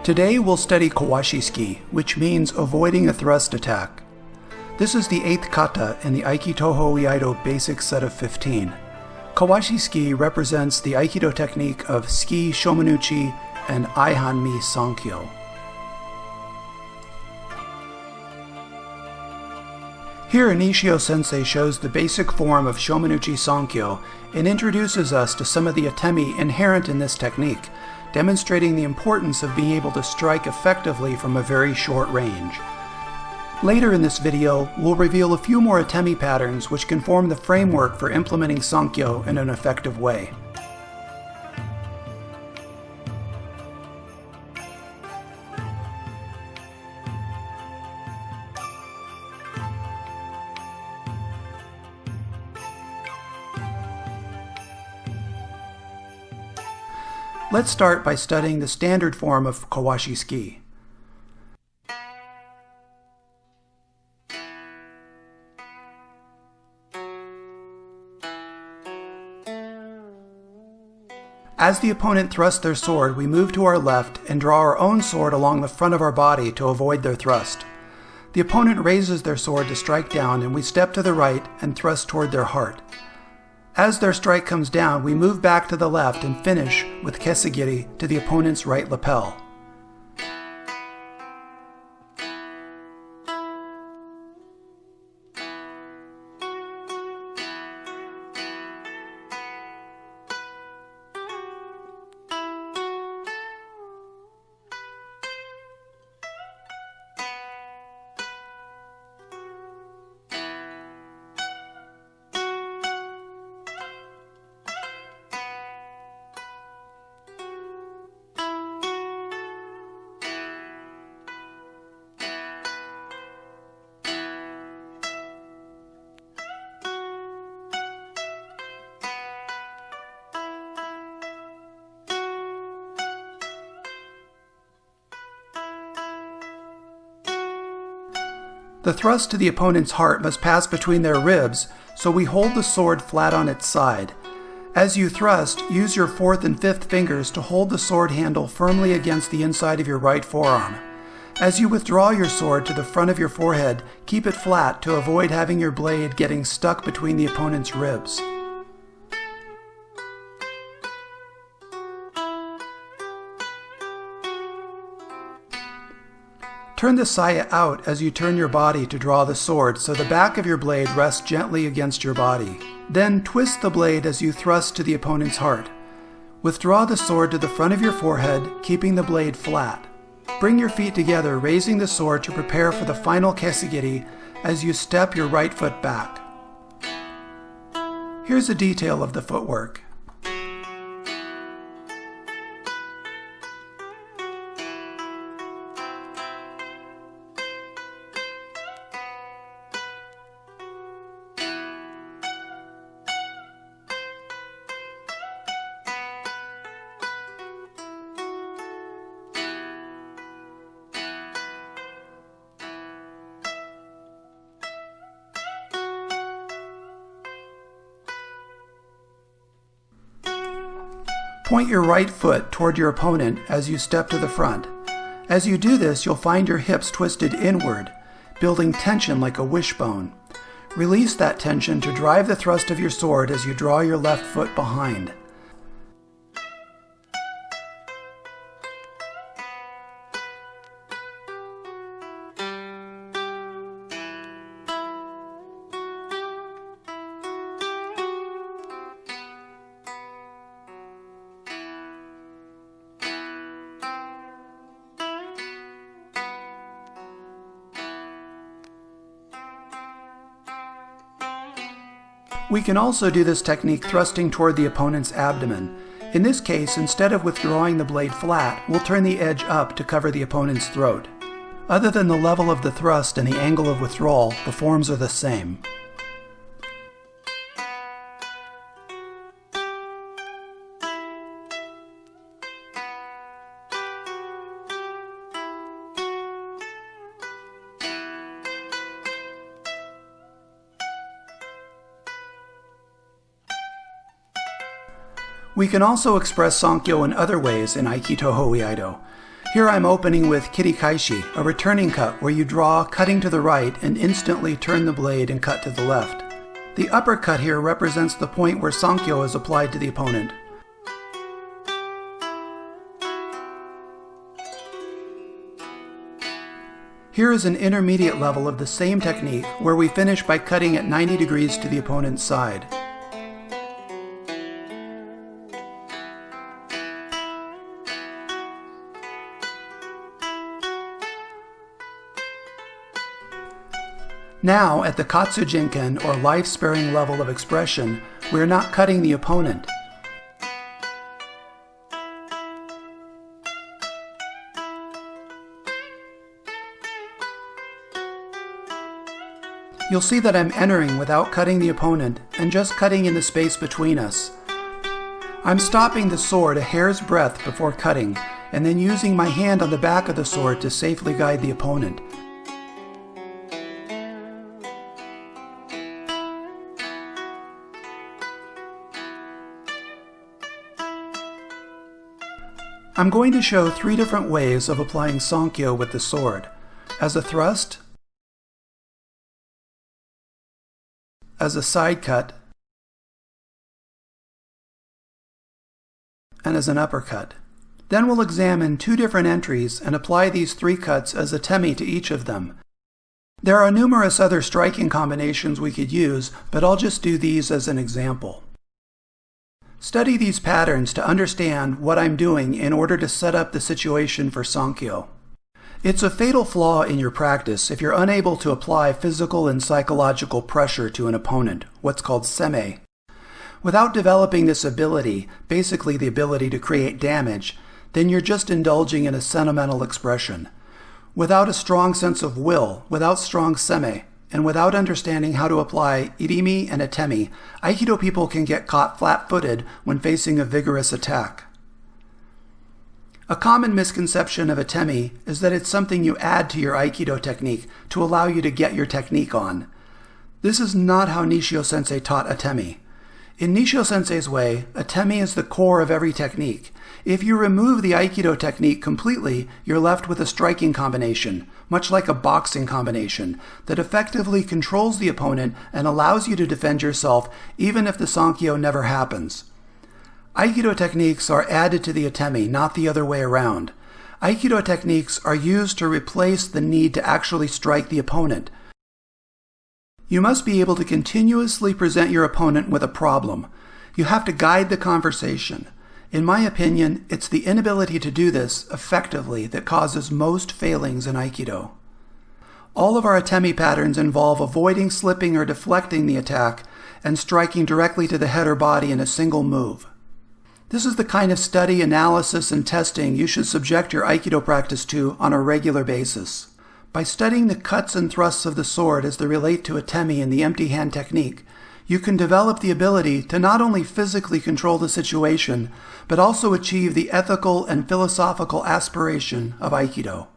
Today we'll study Kawashi Tsuki, which means avoiding a thrust attack. This is the 8th kata in the Aiki Toho Iaido basic set of 15. Kawashi Tsuki represents the Aikido technique of Tsuki shomenuchi and aihanmi sankyo. Here Greenwood Sensei shows the basic form of shomenuchi sankyo and introduces us to some of the atemi inherent in this technique, demonstrating the importance of being able to strike effectively from a very short range. Later in this video, we'll reveal a few more atemi patterns which can form the framework for implementing sankyo in an effective way. Let's start by studying the standard form of Kawashi Tsuki. As the opponent thrusts their sword, we move to our left and draw our own sword along the front of our body to avoid their thrust. The opponent raises their sword to strike down, and we step to the right and thrust toward their heart. As their strike comes down, we move back to the left and finish with kesagiri to the opponent's right lapel. The thrust to the opponent's heart must pass between their ribs, so we hold the sword flat on its side. As you thrust, use your 4th and 5th fingers to hold the sword handle firmly against the inside of your right forearm. As you withdraw your sword to the front of your forehead, keep it flat to avoid having your blade getting stuck between the opponent's ribs. Turn the saya out as you turn your body to draw the sword so the back of your blade rests gently against your body. Then twist the blade as you thrust to the opponent's heart. Withdraw the sword to the front of your forehead, keeping the blade flat. Bring your feet together, raising the sword to prepare for the final kesagiri as you step your right foot back. Here's a detail of the footwork. Point your right foot toward your opponent as you step to the front. As you do this, you'll find your hips twisted inward, building tension like a wishbone. Release that tension to drive the thrust of your sword as you draw your left foot behind. We can also do this technique thrusting toward the opponent's abdomen. In this case, instead of withdrawing the blade flat, we'll turn the edge up to cover the opponent's throat. Other than the level of the thrust and the angle of withdrawal, the forms are the same. We can also express sankyo in other ways in Aiki Toho Iaido. Here I'm opening with kirikaishi, a returning cut where you draw, cutting to the right, and instantly turn the blade and cut to the left. The uppercut here represents the point where sankyo is applied to the opponent. Here is an intermediate level of the same technique where we finish by cutting at 90 degrees to the opponent's side. Now, at the Katsujinken, or life-sparing level of expression, we are not cutting the opponent. You'll see that I'm entering without cutting the opponent and just cutting in the space between us. I'm stopping the sword a hair's breadth before cutting, and then using my hand on the back of the sword to safely guide the opponent. I'm going to show 3 different ways of applying sankyo with the sword: as a thrust, as a side cut, and as an uppercut. Then we'll examine 2 different entries and apply these 3 cuts as atemi to each of them. There are numerous other striking combinations we could use, but I'll just do these as an example. Study these patterns to understand what I'm doing in order to set up the situation for sankyo. It's a fatal flaw in your practice if you're unable to apply physical and psychological pressure to an opponent, what's called seme. Without developing this ability, basically the ability to create damage, then you're just indulging in a sentimental expression. Without a strong sense of will, without strong seme, and without understanding how to apply irimi and atemi, Aikido people can get caught flat-footed when facing a vigorous attack. A common misconception of atemi is that it's something you add to your Aikido technique to allow you to get your technique on. This is not how Nishio Sensei taught atemi. In Nishio Sensei's way, atemi is the core of every technique. If you remove the Aikido technique completely, you're left with a striking combination, much like a boxing combination, that effectively controls the opponent and allows you to defend yourself even if the sankyo never happens. Aikido techniques are added to the atemi, not the other way around. Aikido techniques are used to replace the need to actually strike the opponent. You must be able to continuously present your opponent with a problem. You have to guide the conversation. In my opinion, it's the inability to do this effectively that causes most failings in Aikido. All of our atemi patterns involve avoiding slipping or deflecting the attack and striking directly to the head or body in a single move. This is the kind of study, analysis, and testing you should subject your Aikido practice to on a regular basis. By studying the cuts and thrusts of the sword as they relate to atemi in the empty hand technique, you can develop the ability to not only physically control the situation, but also achieve the ethical and philosophical aspiration of Aikido.